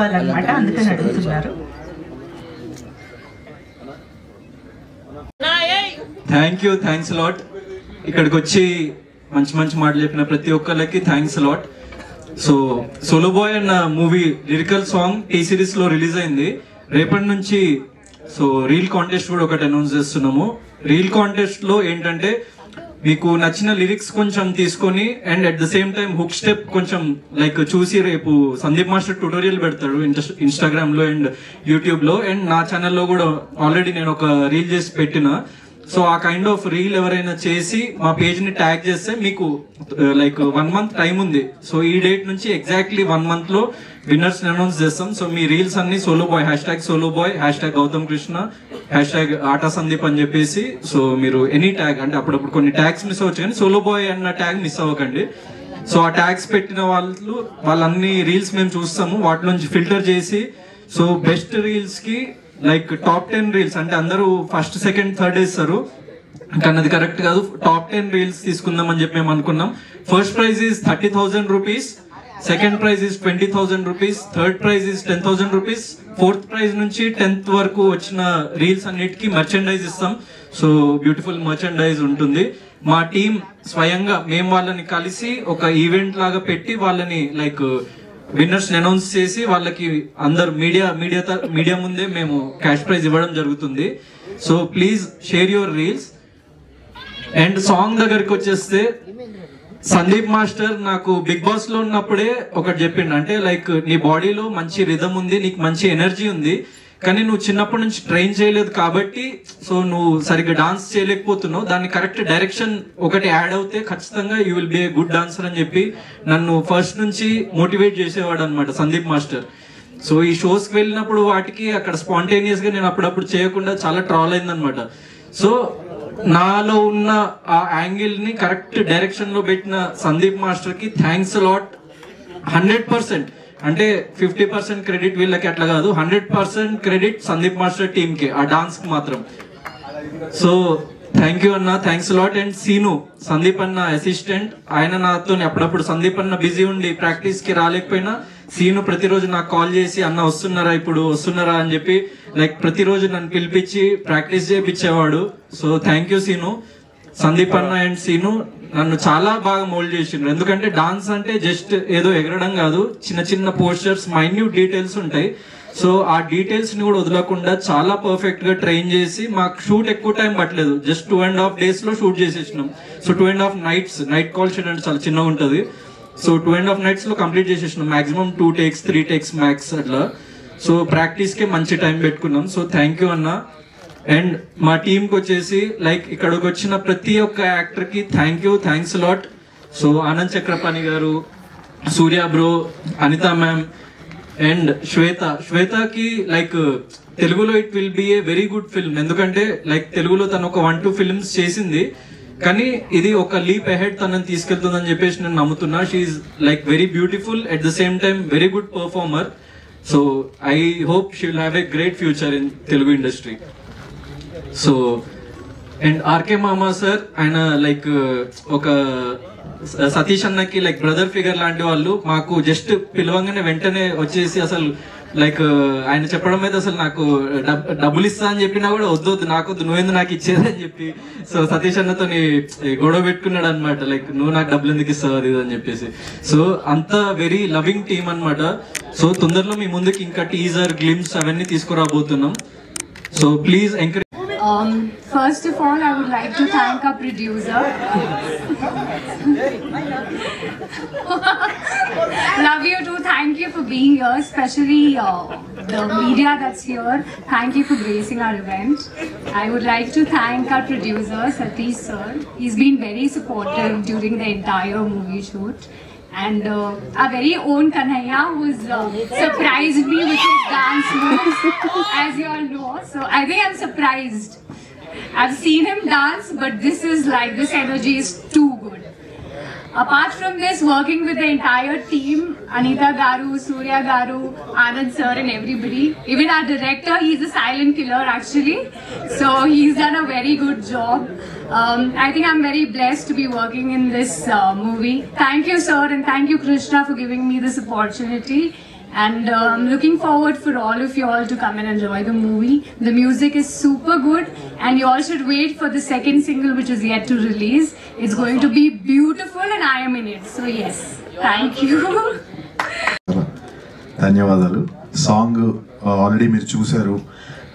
అన్నమాట, అందుకని అడుగుతున్నారు. Thanks lot. ఇక్కడికి వచ్చి మంచి మంచి మాటలు చెప్పిన ప్రతి ఒక్కరికి thanks lot. So solo boy అన్న movie lyrical song T Series లో రిలీజ్ అయింది. రేపటి నుంచి సో రీల్ కాంటెస్ట్ కూడా ఒకటి అనౌన్స్ చేస్తున్నాము. రీల్ కాంటెస్ట్ లో ఏంటంటే మీకు నచ్చిన లిరిక్స్ కొంచెం తీసుకొని and at the same time hook step కొంచెం లైక్ చూసి రేపు సందీప్ మాస్టర్ ట్యూటోరియల్ పెడతాడు ఇన్స్టాగ్రామ్ లో అండ్ యూట్యూబ్ లో అండ్ నా ఛానల్లో కూడా ఆల్రెడీ నేను ఒక రీల్ చేసి పెట్టిన. సో ఆ కైండ్ ఆఫ్ రీల్ ఎవరైనా చేసి మా పేజ్ ని ట్యాగ్ చేస్తే మీకు లైక్ 1 month టైం ఉంది. సో ఈ డేట్ నుంచి ఎగ్జాక్ట్లీ 1 month లో విన్నర్స్ అనౌన్స్ చేస్తాం. సో మీ రీల్స్ అన్ని solo boy #solo boy #Gautham Krishna #Aata Sandeep అని చెప్పేసి సో మీరు ఎనీ ట్యాగ్ అంటే అప్పుడప్పుడు కొన్ని ట్యాగ్స్ మిస్ అవ్వచ్చు కానీ సోలో బాయ్ అన్న ట్యాగ్ మిస్ అవ్వకండి. సో ఆ ట్యాగ్స్ పెట్టిన వాళ్ళన్ని రీల్స్ మేము చూస్తాము, వాటిలోంచి ఫిల్టర్ చేసి సో బెస్ట్ రీల్స్ కి లైక్ టాప్ 10 రీల్స్ అంటే అందరూ ఫస్ట్ సెకండ్ థర్డ్ వేస్తారు కానీ అది కరెక్ట్ కాదు. టాప్ 10 రీల్స్ తీసుకుందాం అని చెప్పి మేము అనుకున్నాం. First prize is 30,000 rupees, second prize is 20,000 rupees, third prize is 10,000 rupees, fourth prize నుంచి 10th వరకు వచ్చిన రీల్స్ అన్నిటికీ మర్చెండైజ్ ఇస్తాం. సో బ్యూటిఫుల్ మర్చెండైజ్ ఉంటుంది. మా టీం స్వయంగా మేము వాళ్ళని కలిసి ఒక ఈవెంట్ లాగా పెట్టి వాళ్ళని లైక్ విన్నర్స్ అనౌన్స్ చేసి వాళ్ళకి అందరు మీడియా ముందే మేము క్యాష్ ప్రైజ్ ఇవ్వడం జరుగుతుంది. So please share your reels. And song దగ్గరికి వచ్చేస్తే సందీప్ మాస్టర్ నాకు బిగ్ బాస్ లో ఉన్నప్పుడే ఒకటి చెప్పిండు, అంటే లైక్ నీ బాడీలో మంచి రిథమ్ ఉంది, నీకు మంచి ఎనర్జీ ఉంది, కానీ నువ్వు చిన్నప్పటి నుంచి ట్రైన్ చేయలేదు కాబట్టి సో నువ్వు సరిగ్గా డాన్స్ చేయలేకపోతున్నావు, దాన్ని కరెక్ట్ డైరెక్షన్ ఒకటి యాడ్ అవుతే ఖచ్చితంగా you will be a good dancer అని చెప్పి నన్ను ఫస్ట్ నుంచి మోటివేట్ చేసేవాడు అనమాట సందీప్ మాస్టర్. సో ఈ షోస్ కి వెళ్ళినప్పుడు వాటికి అక్కడ స్పాంటేనియస్ గా నేను అప్పుడప్పుడు చేయకుండా చాలా ట్రాల్ అయిందనమాట. సో నాలో ఉన్న ఆ యాంగిల్ ని కరెక్ట్ డైరెక్షన్ లో పెట్టిన సందీప్ మాస్టర్ కి థ్యాంక్స్ లాట్. 100% అంటే 50% క్రెడిట్ వీళ్ళకి అట్లా కాదు, 100% క్రెడిట్ సందీప్ మాస్టర్ టీమ్ కి ఆ డాన్స్ కి మాత్రం. సో థ్యాంక్ యూ అన్న, thanks lot. And Seenu Sandeep అన్న అసిస్టెంట్, ఆయన నాతో అప్పుడప్పుడు సందీప్ అన్న బిజీ ఉండి ప్రాక్టీస్ కి రాలేకపోయినా సీను ప్రతిరోజు నాకు కాల్ చేసి అన్న వస్తున్నారా అని చెప్పి లైక్ ప్రతిరోజు నన్ను పిలిపించి ప్రాక్టీస్ చేయించేవాడు. So thank you Seenu. Sandeep అన్న అండ్ సీను నన్ను చాలా బాగా మోల్డ్ చేసిండ్రు. ఎందుకంటే డాన్స్ అంటే జస్ట్ ఏదో ఎగరడం కాదు, చిన్న చిన్న పోస్టర్స్, మైన్యూట్ డీటెయిల్స్ ఉంటాయి. సో ఆ డీటెయిల్స్ ని కూడా వదలకుండా చాలా పర్ఫెక్ట్ గా ట్రైన్ చేసి మాకు షూట్ ఎక్కువ టైం పట్టలేదు, జస్ట్ 2.5 days లో షూట్ చేసేసినాం. So 2.5 nights night call sheet అంటే చాలా చిన్నగా ఉంటది. సో 2.5 nights లో కంప్లీట్ చేసేసినాం, మాక్సిమం 2 takes 3 takes మ్యాక్స్ అట్లా. సో ప్రాక్టీస్ కి మంచి టైం పెట్టుకున్నాం. సో థ్యాంక్ యూ అన్న. అండ్ మా టీమ్ కి వచ్చేసి లైక్ ఇక్కడికి వచ్చిన ప్రతి ఒక్క యాక్టర్ కి thanks lot. So Anand Chakrapani గారు, Surya bro, Anitha ma'am and శ్వేతకి లైక్ తెలుగులో it will be a very good film. ఎందుకంటే లైక్ తెలుగులో తను ఒక 1-2 films చేసింది, కానీ ఇది ఒక లీప్ అహెడ్ తనని తీసుకెళ్తుందని చెప్పేసి నేను నమ్ముతున్నా. She like very beautiful, at the same time very good performer. So I hope she will have a great future in Telugu industry. So and RK మామా సార్, ఆయన లైక్ ఒక సతీష్ అన్నకి లైక్ బ్రదర్ ఫిగర్ లాంటి వాళ్ళు. మాకు జస్ట్ పిలవంగానే వెంటనే వచ్చేసి అసలు లైక్ ఆయన చెప్పడం అయితే అసలు నాకు డబ్బులు ఇస్తా అని చెప్పినా కూడా వద్దు నాకొద్దు, నువ్వేందు నాకు ఇచ్చేదని చెప్పి సో సతీష్ అన్నతో గొడవ పెట్టుకున్నాడు అనమాట, లైక్ నువ్వు నాకు డబ్బులు ఎందుకు ఇస్తావు అది అని చెప్పేసి. సో అంత వెరీ లవింగ్ టీమ్ అనమాట. సో తొందరలో మీ ముందుకి ఇంకా టీజర్, గ్లిమ్స్ అవన్నీ తీసుకురాబోతున్నాం. So please encourage. First of all, I would like to thank our producer. Love you too. Thank you for being here, especially the media that's here. Thank you for gracing our event. I would like to thank our producer, Satish sir. He's been very supportive during the entire movie shoot. And our very own Kanhaiya, who's surprised me with his dance moves, as you all know. So I think I'm surprised. I've seen him dance, but this energy is too good. Apart from this, working with the entire team, Anita Garu, Surya Garu, Anand sir and everybody. Even our director, he's a silent killer actually. So he's done a very good job. I think I'm very blessed to be working in this movie. Thank you sir, and thank you Krishna for giving me this opportunity. And I'm looking forward for all of you all to come and enjoy the movie. The music is super good, and you all should wait for the second single, which is yet to release. It's going to be beautiful, and I am in it. So yes, thank you. ధన్యవాదాలు. Song already మీరు చూశారు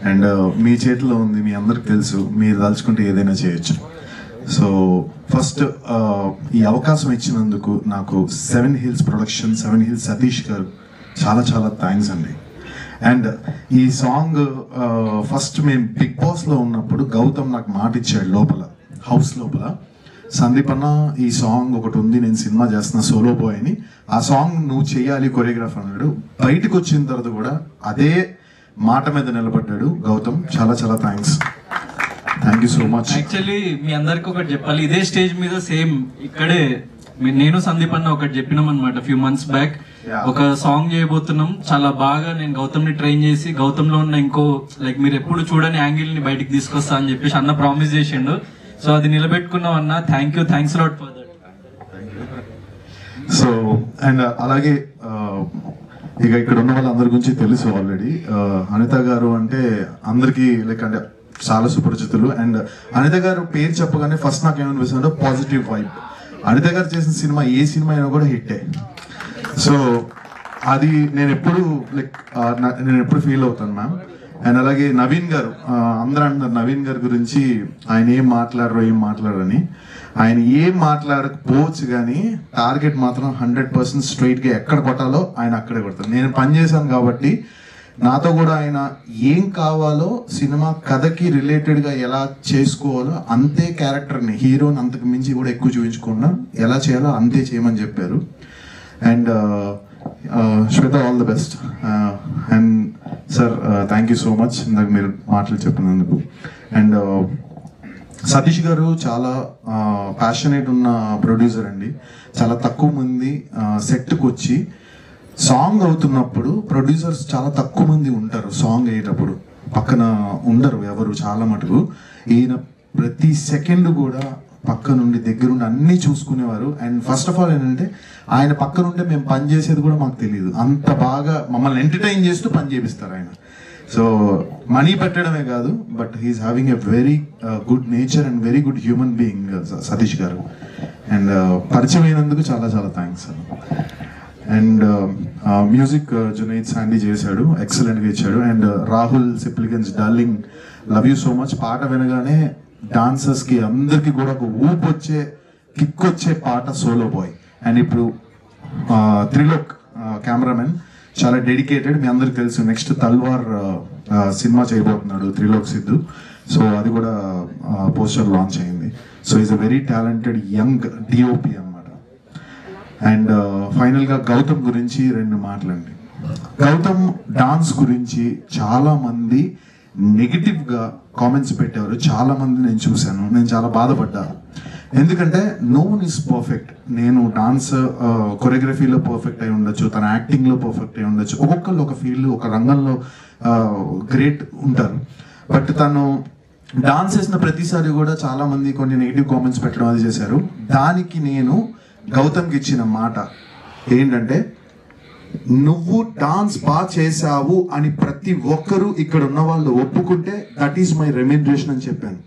and మీ చేతిలో ఉంది, మీ అందరికి తెలుసు, మీరు తలుచుకుంటే ఏదైనా చేయొచ్చు. సో ఫస్ట్ ఈ అవకాశం ఇచ్చినందుకు నాకు 7 Hills ప్రొడక్షన్, 7 Hills సతీష్ గారు చాలా చాలా థ్యాంక్స్ అండి. అండ్ ఈ సాంగ్ ఫస్ట్ మేము బిగ్ బాస్లో ఉన్నప్పుడు గౌతమ్ నాకు మాట ఇచ్చాడు లోపల, హౌస్ లోపల, సందీప్ అన్న ఈ సాంగ్ ఒకటి ఉంది, నేను సినిమా చేస్తున్నా సోలో బాయ్ అని, ఆ సాంగ్ నువ్వు చేయాలి కొరియోగ్రాఫర్ అన్నాడు. బయటకు వచ్చిన తర్వాత కూడా అదే మాట మీద నిలబడ్డాడు గౌతమ్. చాలా చాలా థ్యాంక్స్ సో మచ్. యాక్చువల్లీ మీ అందరికి ఒకటి చెప్పాలి, ఇదే స్టేజ్ మీద సేమ్ ఇక్కడే నేను సందీప్ అన్న ఒకటి చెప్పినాం అనమాట ఫ్యూ మంత్స్ బ్యాక్. ఒక సాంగ్ చేయబోతున్నాం, చాలా బాగా నేను గౌతమ్ ని ట్రైన్ చేసి గౌతమ్ లో ఉన్న ఇంకో లైక్ మీరు ఎప్పుడు చూడని యాంగిల్ ని బయటికి తీసుకొస్తా అని చెప్పేసి అన్న ప్రామిస్ చేసిండు. సో అది నిలబెట్టుకున్నాం అన్న. Thanks lot for that. So and అలాగే ఇక ఇక్కడ ఉన్న వాళ్ళందరి గురించి తెలుసు ఆల్రెడీ. అనిత గారు అంటే అందరికి లైక్ అంటే చాలా సుపరిచితులు. అండ్ అనిత గారు పేరు చెప్పగానే ఫస్ట్ నాకు ఏమనిపిస్తుందో పాజిటివ్ వైబ్. అనిత గారు చేసిన సినిమా ఏ సినిమా అయినా కూడా హిట్టే. సో అది నేను ఎప్పుడు ఫీల్ అవుతాను మ్యామ్. అండ్ అలాగే నవీన్ గారు, అందరూ అంటారు నవీన్ గారి గురించి ఆయన ఏం మాట్లాడరని. ఆయన ఏం మాట్లాడకపోవచ్చు కానీ టార్గెట్ మాత్రం 100% స్ట్రైట్గా ఎక్కడ కొట్టాలో ఆయన అక్కడే కొడతారు. నేను పనిచేశాను కాబట్టి నాతో కూడా ఆయన ఏం కావాలో సినిమా కథకి రిలేటెడ్గా ఎలా చేసుకోవాలో అంతే క్యారెక్టర్ని, హీరోని అంతకు మించి కూడా ఎక్కువ చూపించకుండా ఎలా చేయాలో అంతే చేయమని చెప్పారు. And Shweta, all the best. And sir thank you so much ఇందాక మీరు మాటలు చెప్పినందుకు. అండ్ సతీష్ గారు చాలా ప్యాషనేట్ ఉన్న ప్రొడ్యూసర్ అండి. చాలా తక్కువ మంది సెట్కి వచ్చి సాంగ్ అవుతున్నప్పుడు ప్రొడ్యూసర్స్ చాలా తక్కువ మంది ఉంటారు. సాంగ్ అయ్యేటప్పుడు పక్కన ఉండరు ఎవరు, చాలా మటుకు. ఈయన ప్రతి సెకండ్ కూడా పక్క నుండి దగ్గరుండి అన్నీ చూసుకునేవారు. అండ్ ఫస్ట్ ఆఫ్ ఆల్ ఏంటంటే ఆయన పక్కనుంటే మేము పని చేసేది కూడా మాకు తెలియదు, అంత బాగా మమ్మల్ని ఎంటర్టైన్ చేస్తూ పని చేపిస్తారు ఆయన. సో మనీ పెట్టడమే కాదు, but he's having a very good nature and very good human being Satish garu. And పరిచయం అయినందుకు చాలా చాలా థ్యాంక్స్. అండ్ మ్యూజిక్ జునైద్ శాండీ చేశాడు, ఎక్సలెంట్గా ఇచ్చాడు. And Rahul Sipligunj darling, love you so much. పాట వినగానే డాన్సర్స్కి అందరికీ కూడా ఒక ఊపు వచ్చే, కిక్ వచ్చే పాట సోలో బాయ్. అండ్ ఇప్పుడు త్రిలోక్ కెమెరామెన్ చాలా డెడికేటెడ్, మీ అందరికి తెలుసు. నెక్స్ట్ తల్వార్ సినిమా చేయబోతున్నాడు త్రిలోక్ సిద్ధు. సో అది కూడా పోస్టర్ లాంచ్ అయింది. So is a very talented young DOP అన్నమాట. అండ్ ఫైనల్గా గౌతమ్ గురించి 2 మాటలండి. గౌతమ్ డాన్స్ గురించి చాలా మంది నెగిటివ్గా కామెంట్స్ పెట్టేవారు, చాలా మంది నేను చూశాను. నేను చాలా బాధపడ్డా, ఎందుకంటే నో వన్ ఈస్ పర్ఫెక్ట్. నేను డాన్స్ కొరియోగ్రఫీలో పర్ఫెక్ట్ అయి ఉండొచ్చు, తన యాక్టింగ్లో పర్ఫెక్ట్ అయి ఉండొచ్చు, ఒక్కొక్కళ్ళు ఒక ఫీల్డ్, ఒక రంగంలో గ్రేట్ ఉంటారు. బట్ తను డాన్స్ చేసిన ప్రతిసారి కూడా చాలా మంది కొన్ని నెగిటివ్ కామెంట్స్ పెట్టడం అది చేశారు. దానికి నేను గౌతమ్కి ఇచ్చిన మాట ఏంటంటే, నువ్వు డాన్స్ బాగా చేసావు అని ప్రతి ఒక్కరూ ఇక్కడ ఉన్న వాళ్ళు ఒప్పుకుంటే దట్ ఈస్ మై రెమ్యూనరేషన్ అని చెప్పాను.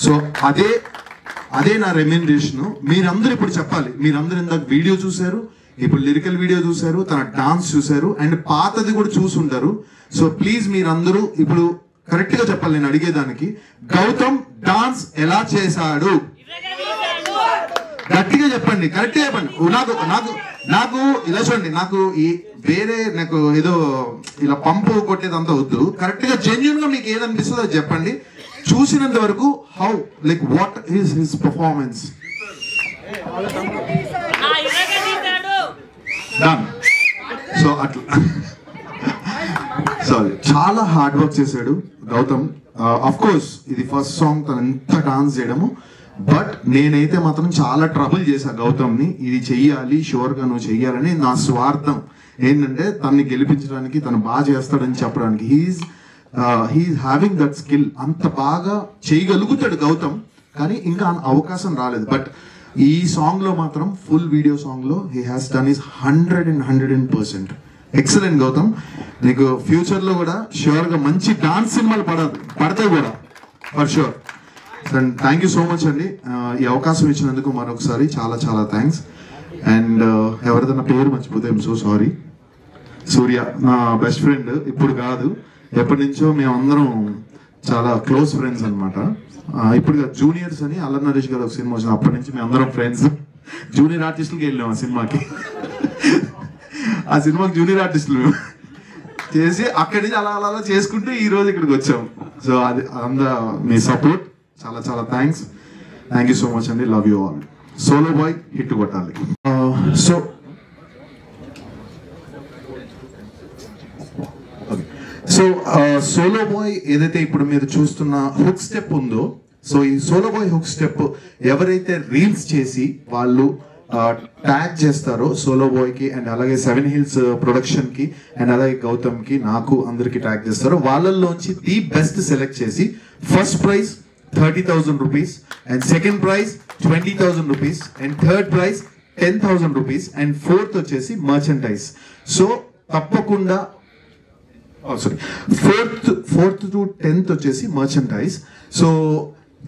సో అదే నా రెమ్యూనరేషన్. మీరందరూ ఇప్పుడు చెప్పాలి. మీరందరూ ఇందాక వీడియో చూశారు, ఇప్పుడు లిరికల్ వీడియో చూశారు, తన డాన్స్ చూశారు, అండ్ పాతది కూడా చూసుంటారు. సో ప్లీజ్ మీరందరూ ఇప్పుడు కరెక్ట్ గా చెప్పాలి. నేను అడిగేదానికి, గౌతమ్ డాన్స్ ఎలా చేశాడు గట్టిగా చెప్పండి, కరెక్ట్ గా చెప్పండి. నాకు ఇలా చూడండి, నాకు నాకు ఏదో ఇలా పంపు కొట్టేదంతా వద్దు. కరెక్ట్ గా జెన్యూన్ గా మీకు ఏదనిపిస్తుందో అది చెప్పండి. చూసినంత వరకు how like what is his performance. Done. So అట్లా సారీ, చాలా హార్డ్ వర్క్ చేశాడు గౌతమ్. అఫ్ కోర్స్ ఇది ఫస్ట్ సాంగ్, తను ఎంత డాన్స్ చేయడము. బట్ నేనైతే మాత్రం చాలా ట్రబుల్ చేశా గౌతమ్ని, ఇది చెయ్యాలి, షూర్గా నువ్వు చెయ్యాలని. నా స్వార్థం ఏంటంటే తనని గెలిపించడానికి, తను బాగా చేస్తాడని చెప్పడానికి. He's having that skill. అంత బాగా చేయగలుగుతాడు గౌతమ్, కానీ ఇంకా అవకాశం రాలేదు. బట్ ఈ సాంగ్ లో మాత్రం, ఫుల్ వీడియో సాంగ్ లో he has done is 100%. Excellent Gautham. నీకు ఫ్యూచర్ లో కూడా ష్యూర్ గా మంచి డాన్స్ సినిమాలు పడతాయి కూడా for sure. And thank you so much అండి ఈ అవకాశం ఇచ్చినందుకు మరొకసారి చాలా చాలా థ్యాంక్స్. అండ్ ఎవరిదన్నా పేరు మర్చిపోతే ఐఎమ్ సో సారీ. సూర్య నా బెస్ట్ ఫ్రెండ్, ఇప్పుడు కాదు ఎప్పటి నుంచో మేమందరం చాలా క్లోజ్ ఫ్రెండ్స్ అనమాట. ఇప్పుడు జూనియర్స్ అని అల్లరి నరేష్ గారు ఒక సినిమా వచ్చింది, అప్పటి నుంచి మేము అందరం ఫ్రెండ్స్. జూనియర్ ఆర్టిస్టులకి వెళ్ళాం ఆ సినిమాకి. ఆ సినిమాకి జూనియర్ ఆర్టిస్టులు మేము చేసి అక్కడి నుంచి అలా అలా చేసుకుంటూ ఈ రోజు ఇక్కడికి వచ్చాం. సో అది మీ సపోర్ట్ చాలా చాలా thanks. Thank you so much అండి. Love you all. Solo boy hit కొట్టాలి. సో సోలో బాయ్ ఏదైతే ఇప్పుడు మీరు చూస్తున్న హుక్ స్టెప్ ఉందో, సో ఈ సోలో బాయ్ హుక్ స్టెప్ ఎవరైతే రీల్స్ చేసి వాళ్ళు ట్యాగ్ చేస్తారో సోలో బాయ్ కి అండ్ అలాగే 7 Hills ప్రొడక్షన్ కి అండ్ అలాగే గౌతమ్ కి నాకు అందరికి ట్యాగ్ చేస్తారో వాళ్ళల్లోంచి ది బెస్ట్ సెలెక్ట్ చేసి first prize 30,000 rupees and second prize 20,000 rupees and third prize 10,000 rupees and fourth వచ్చేసి మర్చెంటైజ్. సో తప్పకుండా ఫోర్త్ టు 10th వచ్చేసి మర్చెంటైజ్. సో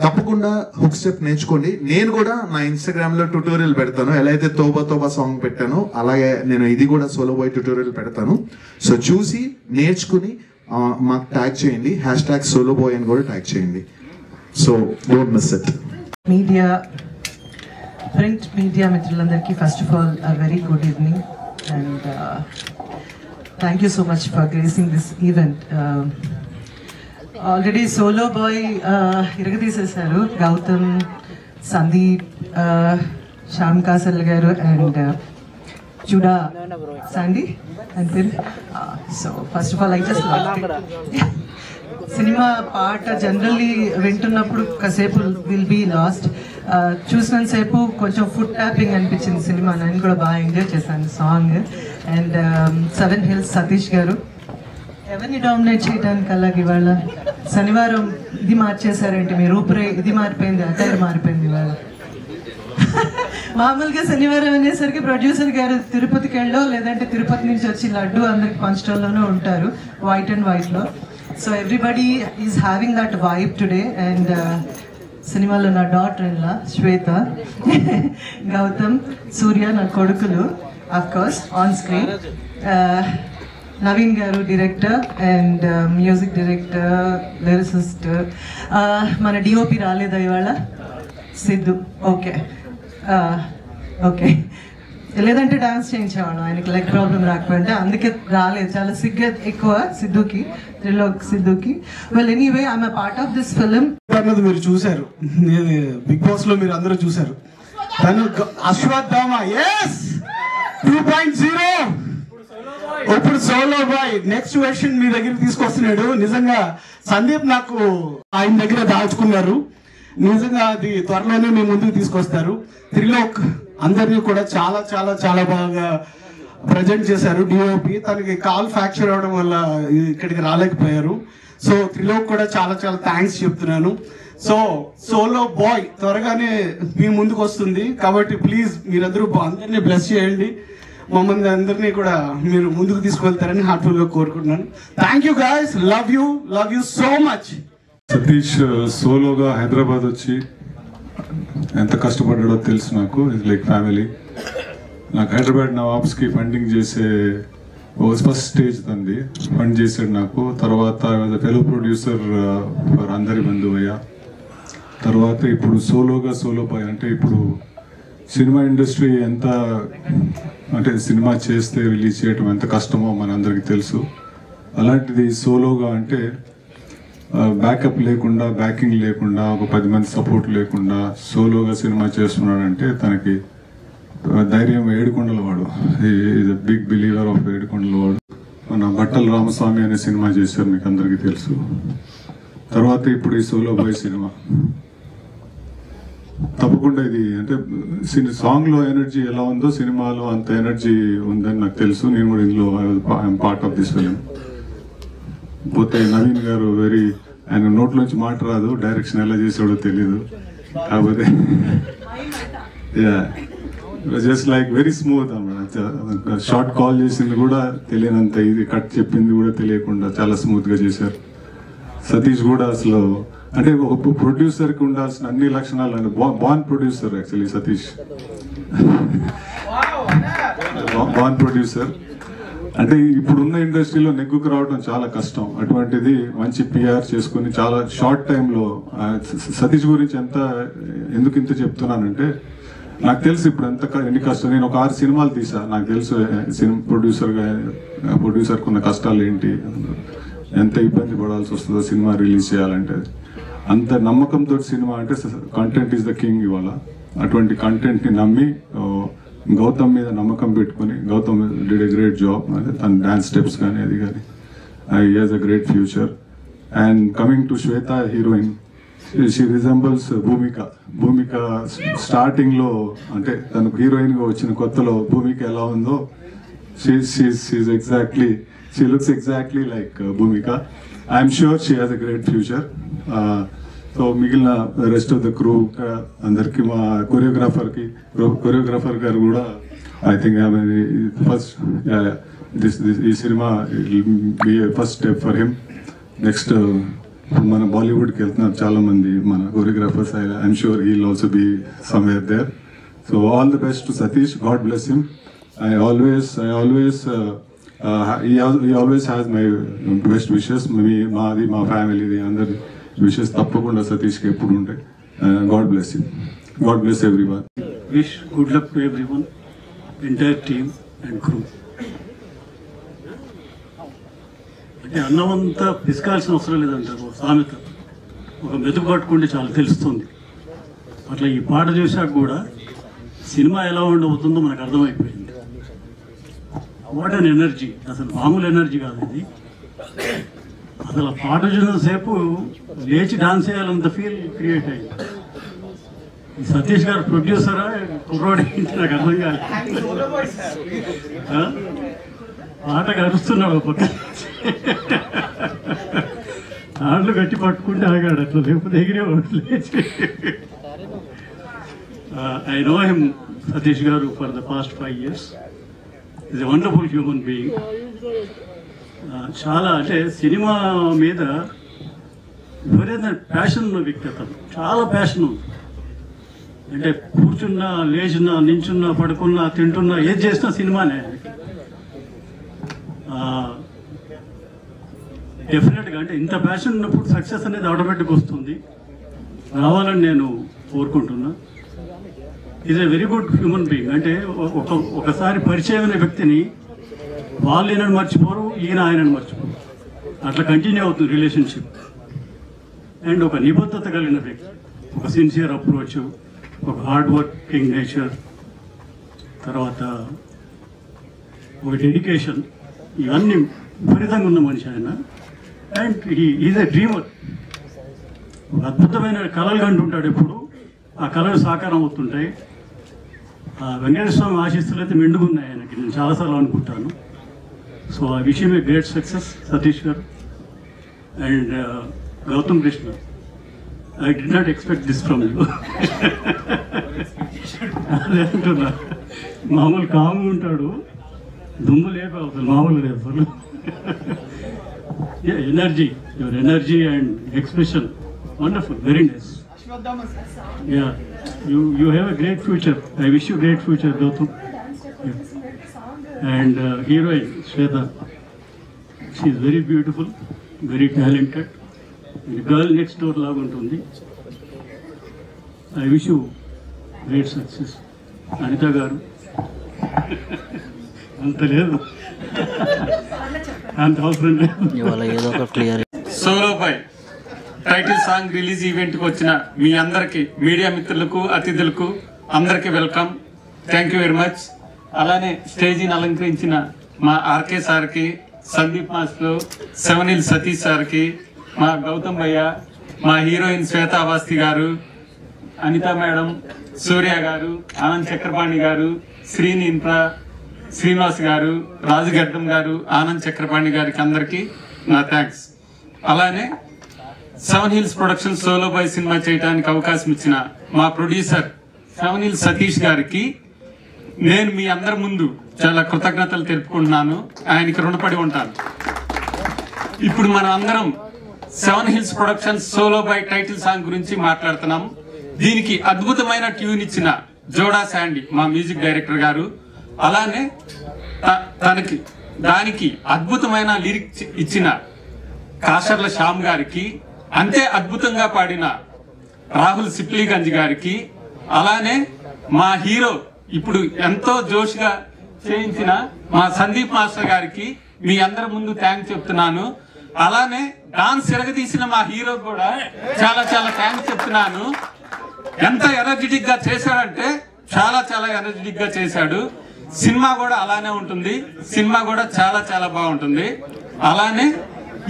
తప్పకుండా హుక్ స్టెప్ నేర్చుకోండి. నేను కూడా నా ఇన్స్టాగ్రామ్ లో ట్యూటోరియల్ పెడతాను, ఎలా అయితే తోబా తోబా సాంగ్ పెట్టాను అలాగే నేను ఇది కూడా సోలో బాయ్ ట్యూటోరియల్ పెడతాను. సో చూసి నేర్చుకుని మాకు ట్యాగ్ చేయండి, #soloboy అని కూడా ట్యాగ్ చేయండి. So don't miss it. Media, print media మిత్రులందరికీ first of all a very good evening and thank you so much for gracing this event. Already solo boy ఇరగదీసేశారు. గౌతమ్, సందీప్, శ్యామ్ కాసల్ గారు అండ్ జుడా శాండీ అండ్ పేరు. So first of all I just cinema పాట generally వింటున్నప్పుడు కాసేపు will be last. చూసినంతసేపు కొంచెం food tapping అనిపించింది cinema. నేను కూడా బాగా ఎంజాయ్ చేశాను సాంగ్. అండ్ 7 Hills సతీష్ గారు ఎవరిని డామినేట్ చేయడానికి అలాగే ఇవాళ శనివారం ఇది మార్చేశారేంటి మీరు? ఊపిరే ఇది మారిపోయింది, అటైర్ మారిపోయింది ఇవాళ. మామూలుగా శనివారం అనేసరికి ప్రొడ్యూసర్ గారు తిరుపతికి వెళ్ళో లేదంటే తిరుపతి నుంచి వచ్చి లడ్డు అందరికి పంచడంలోనూ ఉంటారు వైట్ అండ్ వైట్లో. So everybody is having that vibe today. And సినిమాలో నా డాటర్ ఇన్లా శ్వేత, గౌతమ్, సూర్య నా కొడుకులు of course on screen. Naveen గారు director and music director, lyricist. మన డిఓపి రాలేదా ఇవాళ? సిద్ధు. ఓకే ఓకే, లేదంటే డాన్స్ చేయించేవాడు, ఆయనకి లెగ్ ప్రాబ్లం రాకపోయింటే అందుకే రాలేదు. చాలా సిగ్గు ఎక్కువ సిద్ధుకి, త్రిలోక్ సిద్ధుకి. Well anyway I'm a part of this film. అన్నది మీరు చూశారు, బిగ్ బాస్ లో మీరు అందరూ చూశారు. తను అశ్వత్థామ 2.0, ఇప్పుడు సోలో బాయ్ నెక్స్ట్ వెర్షన్ మీ దగ్గరికి తీసుకొస్తున్నాడు. నిజంగా సందీప్ నాకు ఆయన దగ్గర దాచుకున్నారు. నిజంగా అది త్వరలోనే మీ ముందుకు తీసుకొస్తారు. త్రిలోక్ అందరినీ కూడా చాలా చాలా చాలా బాగా ప్రజెంట్ చేశారు. డిఓపి తనకి కాల్ ఫ్రాక్చర్ అవడం వల్ల ఇక్కడికి రాలేకపోయారు. సో త్రిలోక్ కూడా చాలా చాలా థ్యాంక్స్ చెప్తున్నాను. సో సోలో బాయ్ త్వరగానే మీ ముందుకు వస్తుంది కాబట్టి ప్లీజ్ మీరందరూ అందరినీ బ్లెస్ చేయండి. మమ్మల్ని అందరినీ కూడా మీరు ముందుకు తీసుకువెళ్తారని హార్ట్ఫుల్ గా కోరుకుంటున్నాను. Thank you guys, love you so much. Satish సోలోగా హైదరాబాద్ వచ్చి ఎంత కష్టపడ్డాడో తెలుసు నాకు. ఇది లైక్ ఫ్యామిలీ. నాకు హైదరాబాద్ నవాబ్స్ కి ఫండింగ్ చేసే ఫస్ట్ స్టేజ్ తంది ఫండ్ చేశాడు నాకు. తర్వాత ఫెలో ప్రొడ్యూసర్ ఫర్ అందరి బంధువయ్య. తర్వాత ఇప్పుడు సోలో బాయ్ అంటే ఇప్పుడు సినిమా ఇండస్ట్రీ ఎంత అంటే సినిమా చేస్తే రిలీజ్ చేయటం ఎంత కష్టమో మనందరికీ తెలుసు. అలాంటిది సోలోగా అంటే బ్యాకప్ లేకుండా, బ్యాకింగ్ లేకుండా, ఒక 10 మంది సపోర్ట్ లేకుండా సోలోగా సినిమా చేస్తున్నాడంటే తనకి ధైర్యం ఏడుకొండల వాడు. Is a big believer of ఏడుకొండల వాడు. మన బట్టల రామస్వామి అనే సినిమా చేశారు, మీకు అందరికీ తెలుసు. తర్వాత ఇప్పుడు ఈ సోలో బాయ్ సినిమా తప్పకుండా ఇది అంటే సాంగ్ లో ఎనర్జీ ఎలా ఉందో సినిమాలో అంత ఎనర్జీ ఉందని నాకు తెలుసు. నేను కూడా ఇందులో I'm part of this film. పోతే నవీన్ గారు ఆయన నోట్లోంచి మాట రాదు, డైరెక్షన్ ఎలా చేసాడో తెలీదు. కాకపోతే జస్ట్ లైక్ వెరీ స్మూత్ అన్నమాట. షార్ట్ కాల్ చేసింది కూడా తెలియనంత, ఇది కట్ చెప్పింది కూడా తెలియకుండా చాలా స్మూత్ గా చేశారు. సతీష్ కూడా అసలు అంటే ఒక ప్రొడ్యూసర్ కి ఉండాల్సిన అన్ని లక్షణాలు అంటే బాన్ ప్రొడ్యూసర్ యాక్చువల్లీ సతీష్. బాన్ ప్రొడ్యూసర్ అంటే ఇప్పుడున్న ఇండస్ట్రీలో నెగ్గుకు రావడం చాలా కష్టం. అటువంటిది మంచి పిఆర్ చేసుకుని చాలా షార్ట్ టైంలో సతీష్ గురించి ఎందుకు ఇంత చెప్తున్నానంటే నాకు తెలుసు ఇప్పుడు ఎన్ని కష్టం. నేను ఒక 6 సినిమాలు తీసా, నాకు తెలుసు ప్రొడ్యూసర్కి ఉన్న కష్టాలు ఏంటి, ఎంత ఇబ్బంది పడాల్సి వస్తుందో సినిమా రిలీజ్ చేయాలంటే. అంత నమ్మకంతో సినిమా అంటే కంటెంట్ ఈస్ ద కింగ్ ఇవాళ. అటువంటి కంటెంట్ ని నమ్మి గౌతమ్ మీద నమ్మకం పెట్టుకుని, Gautham did a great job. అంటే తన డాన్స్ స్టెప్స్ కానీ అది కానీ he has a great future. And coming to Shweta heroine, she resembles Bhumika starting లో అంటే తనకు హీరోయిన్ గా వచ్చిన కొత్తలో భూమిక ఎలా ఉందో she looks exactly like Bhumika. I'm sure she has a great future. So మిగిలిన రెస్ట్ ఆఫ్ ద క్రూ అందరికి, మా కొరియోగ్రాఫర్ గారు కూడా ఐ థింక్ ఫస్ట్ ఈ cinema be first step for him. Next మన బాలీవుడ్కి వెళ్తున్నారు చాలా మంది మన choreographers. I'm sure he will also be somewhere there. So all the best to Satish, God bless him. I always he always has my best wishes. మా family అందరి wishes తప్పకుండా సతీష్కి ఎప్పుడు ఉంటాయి. God bless you, God bless everyone. Wish good luck to everyone, entire team and crew. అంటే అన్నమంతా పిసకాల్సిన అవసరం లేదంటారు సామెత. ఒక మెతుకు పట్టుకుంటే చాలా తెలుస్తుంది. అట్లా ఈ పాట చూశాక కూడా సినిమా ఎలా ఉండబోతుందో మనకు అర్థమైపోయింది. వాట్ అన్ ఎనర్జీ, అసలు మామూలు ఎనర్జీ కాదు ఇది. అసలు ఆ పాట చూసినంతసేపు లేచి డాన్స్ చేయాలంత ఫీల్ క్రియేట్ అయింది. ఈ సతీష్ గారు ప్రొడ్యూసరా కుర్రోడు ఏంటి నాకు అర్థం కాదు. పాటకు అరుస్తున్నాడు ఒక పక్క, ఆళ్ళు గట్టి పట్టుకుంటే ఆగాడు, అట్లా లేకపోతే ఎగిరేవాడు లేచి. ఐ నో హిమ్ సతీష్ గారు for the past 5 years. Is a wonderful human being. చాలా అంటే సినిమా మీద ఎవరైనా ప్యాషన్ ఉన్న వ్యక్తి అతను, చాలా ప్యాషన్ ఉంది. అంటే కూర్చున్నా, లేచున్నా, నించున్నా, పడుకున్నా, తింటున్నా, ఏది చేసినా సినిమానే. డెఫినెట్గా అంటే ఇంత ప్యాషన్ ఉన్నప్పుడు సక్సెస్ అనేది ఆటోమేటిక్ వస్తుంది, రావాలని నేను కోరుకుంటున్నా. Is a very good human being. అంటే ఒకసారి పరిచయమైన వ్యక్తిని వాళ్ళు ఈయనని మర్చిపోరు, ఈయన ఆయనను మర్చిపోరు, అట్లా కంటిన్యూ అవుతుంది రిలేషన్షిప్. అండ్ ఒక నిబద్ధత కలిగిన వ్యక్తి, ఒక సిన్సియర్ అప్రోచ్, ఒక హార్డ్ వర్కింగ్ నేచర్, తర్వాత ఒక డెడికేషన్, ఇవన్నీ విపరీతంగా ఉన్న మనిషి ఆయన. And is a dreamer. ఒక అద్భుతమైన కళలు కంటుంటాడు ఎప్పుడు, ఆ కళలు సాకారం అవుతుంటాయి. వెంకటేశ్వర స్వామి ఆశీస్సులు అయితే మెండుగున్నాయి ఆయనకి, నేను చాలాసార్లు అనుకుంటాను. సో ఆ విషయం a great success Satish garu. And Gautham Krishna, I did not expect this from you. అదే అంటున్నా, మామూలు కాము ఉంటాడు, దుమ్ము లేక అసలు మామూలు లేదు అసలు. Energy, your energy and expression wonderful, very nice. Yeah, you have a great future. I wish you great future, Gautam. Yeah. And heroine Shweta, she is very beautiful, very talented. The girl next door laga untundi. I wish you great success. Anita garu anta ledu, anta అవసరం లేదు. ఇవాళ ఏదో ఒక clear. Solo boy title song release ఈవెంట్కి వచ్చిన మీ అందరికీ, media మిత్రులకు, అతిథులకు అందరికీ welcome. Thank you very much. అలానే స్టేజీని అలంకరించిన మా ఆర్కే సార్కి, సందీప్ మాస్టర్, 7 Hills సతీష్ సార్కి, మా గౌతమ్ భయ్య, మా హీరోయిన్ శ్వేతా అవాస్తి గారు, అనిత మేడం, సూర్య గారు, ఆనంద్ చక్రపాణి గారు, శ్రీనివాస్ గారు, రాజుగడ్డం గారు, ఆనంద్ చక్రపాణి గారికి అందరికీ నా థ్యాంక్స్. అలానే 7 Hills production solo boy cinema చేయడానికి అవకాశం ఇచ్చిన మా ప్రొడ్యూసర్ 7 Hills సతీష్ గారికి నేను మీ అందరి ముందు చాలా కృతజ్ఞతలు తెలుపుకుంటున్నాను. ఆయనకి రుణపడి ఉంటాను. ఇప్పుడు మనం అందరం 7 Hills productions solo boy title song గురించి మాట్లాడుతున్నాం. దీనికి అద్భుతమైన ట్యూన్ ఇచ్చిన జోడా శాండీ మా మ్యూజిక్ డైరెక్టర్ గారు, అలానే దానికి అద్భుతమైన లిరిక్స్ ఇచ్చిన కాషర్ల శ్యామ్ గారికి, అంతే అద్భుతంగా పాడిన రాహుల్ సిప్లీగంజ్ గారికి, అలానే మా హీరో ఇప్పుడు ఎంతో జోష్గా చేయించిన మా సందీప్ మాస్టర్ గారికి మీ అందరి ముందు థ్యాంక్స్ చెప్తున్నాను. అలానే డాన్స్ ఎరగదీసిన మా హీరో కూడా చాలా చాలా థ్యాంక్స్ చెప్తున్నాను. ఎంత ఎనర్జెటిక్ గా చేశాడంటే చాలా చాలా ఎనర్జెటిక్ గా చేశాడు. సినిమా కూడా అలానే ఉంటుంది. సినిమా కూడా చాలా చాలా బాగుంటుంది. అలానే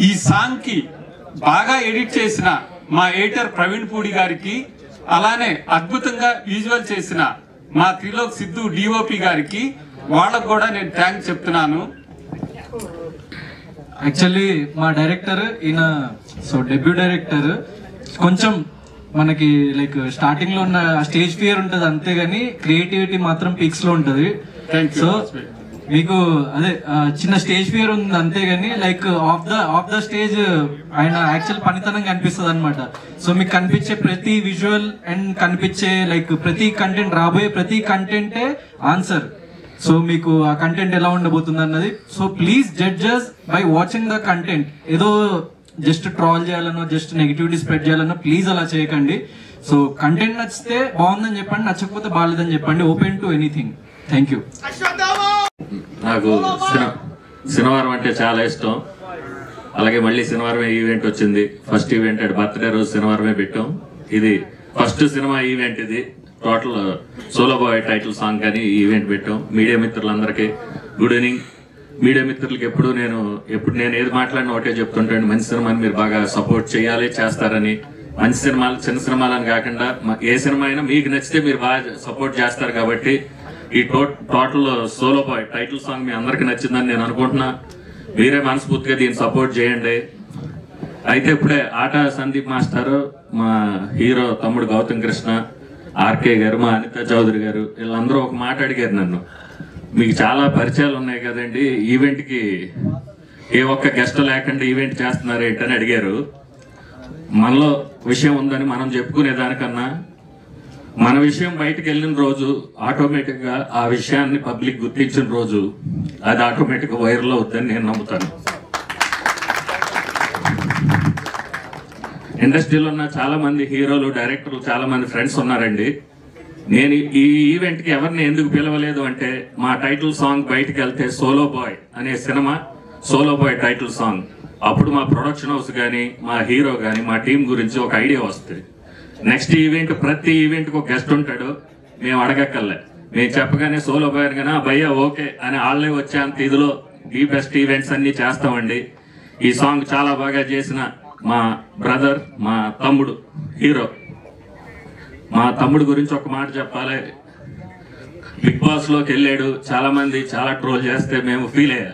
ఈ సాంగ్ కి బాగా ఎడిట్ చేసిన మా ఎడిటర్ ప్రవీణ్ పూడి గారికి, అలానే అద్భుతంగా విజువల్ చేసిన మా త్రిలోక్ సిద్ధు డిఓపి గారికి, వాళ్ళకు కూడా నేను థ్యాంక్స్ చెప్తున్నాను. యాక్చువల్లీ మా డైరెక్టర్ ఈయన డెబ్యూ డైరెక్టర్, కొంచెం మనకి లైక్ స్టార్టింగ్ లో ఉన్న స్టేజ్ ఫియర్ ఉంటది అంతేగాని క్రియేటివిటీ మాత్రం పీక్స్ లో ఉంటది. సో మీకు అదే చిన్న స్టేజ్ ఫియర్ ఉంది అంతేగాని లైక్ ఆఫ్ ద స్టేజ్ ఆయన యాక్చువల్ పనితనం కనిపిస్తుంది అనమాట. సో మీకు కనిపించే ప్రతి విజువల్ అండ్ కనిపించే లైక్ ప్రతి కంటెంట్, రాబోయే ప్రతి కంటెంటే ఆన్సర్. సో మీకు ఆ కంటెంట్ ఎలా ఉండబోతుంది అన్నది. So please judges by watching the content. ఏదో జస్ట్ ట్రాల్ చేయాలనో జస్ట్ నెగిటివిటీ స్ప్రెడ్ చేయాలనో ప్లీజ్ అలా చేయకండి. సో కంటెంట్ నచ్చితే బాగుందని చెప్పండి, నచ్చకపోతే బాగాలేదని చెప్పండి. Open to anything. Thank you. నాకు శనివారం అంటే చాలా ఇష్టం. అలాగే మళ్ళీ శనివారమే ఈవెంట్ వచ్చింది. ఫస్ట్ ఈవెంట్ అంటే బర్త్డే రోజు శనివారమే పెట్టాం. ఇది ఫస్ట్ సినిమా ఈవెంట్. ఇది total solo boy title song అని ఈవెంట్ పెట్టాం. మీడియా మిత్రులందరికీ గుడ్ ఈవినింగ్. మీడియా మిత్రులకి ఎప్పుడు నేను ఏది మాట్లాడినా ఒకటే చెప్తుంటాను, మంచి సినిమాని మీరు బాగా సపోర్ట్ చేయాలి, చేస్తారని. మంచి సినిమాలు చిన్న సినిమాలని కాకుండా ఏ సినిమా అయినా మీకు నచ్చితే మీరు బాగా సపోర్ట్ చేస్తారు. కాబట్టి ఈ total solo boy title song మీ అందరికి నచ్చిందని నేను అనుకుంటున్నా. మీరే మనస్ఫూర్తిగా దీన్ని సపోర్ట్ చేయండి. అయితే ఇప్పుడే ఆట సందీప్ మాస్టర్, మా హీరో తమ్ముడు గౌతమ్ కృష్ణ, ఆర్కే గారు, మా అనిత చౌదరి గారు, వీళ్ళందరూ ఒక మాట అడిగారు నన్ను, మీకు చాలా పరిచయాలు ఉన్నాయి కదండి, ఈవెంట్ కి ఏ ఒక్క గెస్ట్ లేకుండా ఈవెంట్ చేస్తున్నారు ఏంటని అడిగారు. మనలో విషయం ఉందని మనం చెప్పుకునే దానికన్నా మన విషయం బయటకు వెళ్ళిన రోజు ఆటోమేటిక్ గా ఆ విషయాన్ని పబ్లిక్ గుర్తించిన రోజు అది ఆటోమేటిక్ గా వైరల్ అవుతుందని నేను నమ్ముతాను. ఇండస్ట్రీలో ఉన్న చాలా మంది హీరోలు, డైరెక్టర్లు, చాలా మంది ఫ్రెండ్స్ ఉన్నారండి. నేను ఈ ఈవెంట్ కి ఎవరిని ఎందుకు పిలవలేదు అంటే, మా టైటిల్ సాంగ్ బయటకు వెళ్తే సోలో బాయ్ అనే cinema solo boy title song, అప్పుడు మా ప్రొడక్షన్ హౌస్ కానీ మా హీరో కానీ మా టీం గురించి ఒక ఐడియా వస్తుంది. నెక్స్ట్ ఈవెంట్ ప్రతి ఈవెంట్ కి ఒక గెస్ట్ ఉంటాడు. మేము అడగక్కర్లే, మేము చెప్పగానే సోలో బాయ్ కానీ భయ్యా ఓకే అని వాళ్ళే వచ్చేంత ఇదిలో ది బెస్ట్ ఈవెంట్స్ అన్ని చేస్తామండి. ఈ సాంగ్ చాలా బాగా చేసిన మా బ్రదర్, మా తమ్ముడు హీరో, మా తమ్ముడు గురించి ఒక మాట చెప్పాలి. బిగ్ బాస్ లోకి వెళ్ళాడు, చాలా మంది చాలా ట్రోల్ చేస్తే మేము ఫీల్ అయ్యా.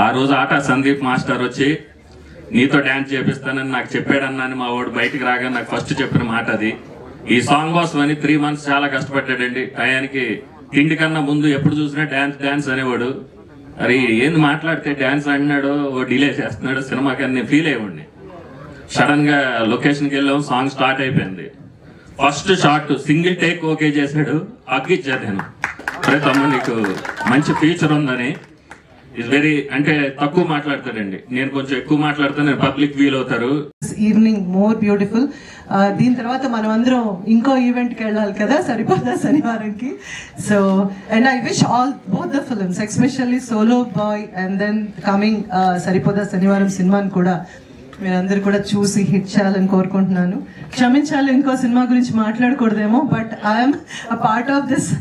ఆ రోజు ఆట సందీప్ మాస్టర్ వచ్చి నీతో డాన్స్ చేపిస్తానని నాకు చెప్పాడన్నాను. మా వాడు బయటికి రాగా నాకు ఫస్ట్ చెప్పిన మాట అది. ఈ సాంగ్ కోసం అని 3 months చాలా కష్టపడ్డాడండి. టయానికి తిండి కన్నా ముందు ఎప్పుడు చూసినా డాన్స్ డాన్స్ అనేవాడు. అరే ఏంది మాట్లాడితే డాన్స్ అంటున్నాడు, డిలే చేస్తున్నాడు సినిమాకి అని ఫీల్ అయ్యేవాడిని. సడన్ గా లొకేషన్కి వెళ్ళాం, సాంగ్ స్టార్ట్ అయిపోయింది. First shot single take okay చేశాడు. అగ్గిచ్చాను నేను, అరే తమ్ముడు నీకు మంచి ఫ్యూచర్ ఉందని. ఇస్ వెరీ అంటే తక్కువ మాట్లాడతాడండి, నేను కొంచెం ఎక్కువ మాట్లాడతాను, పబ్లిక్ ఫీల్ అవుతారు. Evening more beautiful. దీని తర్వాత మనం అందరం ఇంకో ఈవెంట్కి వెళ్ళాలి కదా, సరిపోదా శనివారంకి. So and I wish all both the films, especially solo boy and then coming Saripodhaa Sanivaaram సినిమాని కూడా మీరందరూ కూడా చూసి హిట్ చేయాలని కోరుకుంటున్నాను. క్షమించాలి ఇంకో సినిమా గురించి మాట్లాడకూడదేమో, but I'm a part of this.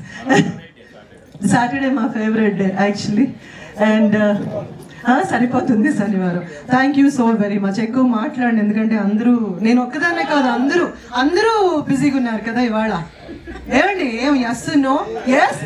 Saturday మా ఫేవరెట్ డే యాక్చువల్లీ. అండ్ సరిపోతుంది శనివారం. Thank you so very much. ఎక్కువ మాట్లాడండి, ఎందుకంటే అందరూ, నేను ఒక్కదాన్నే కాదు, అందరూ బిజీగా ఉన్నారు కదా ఇవాళ. ఏమండి, ఏం ఎస్ నో ఎస్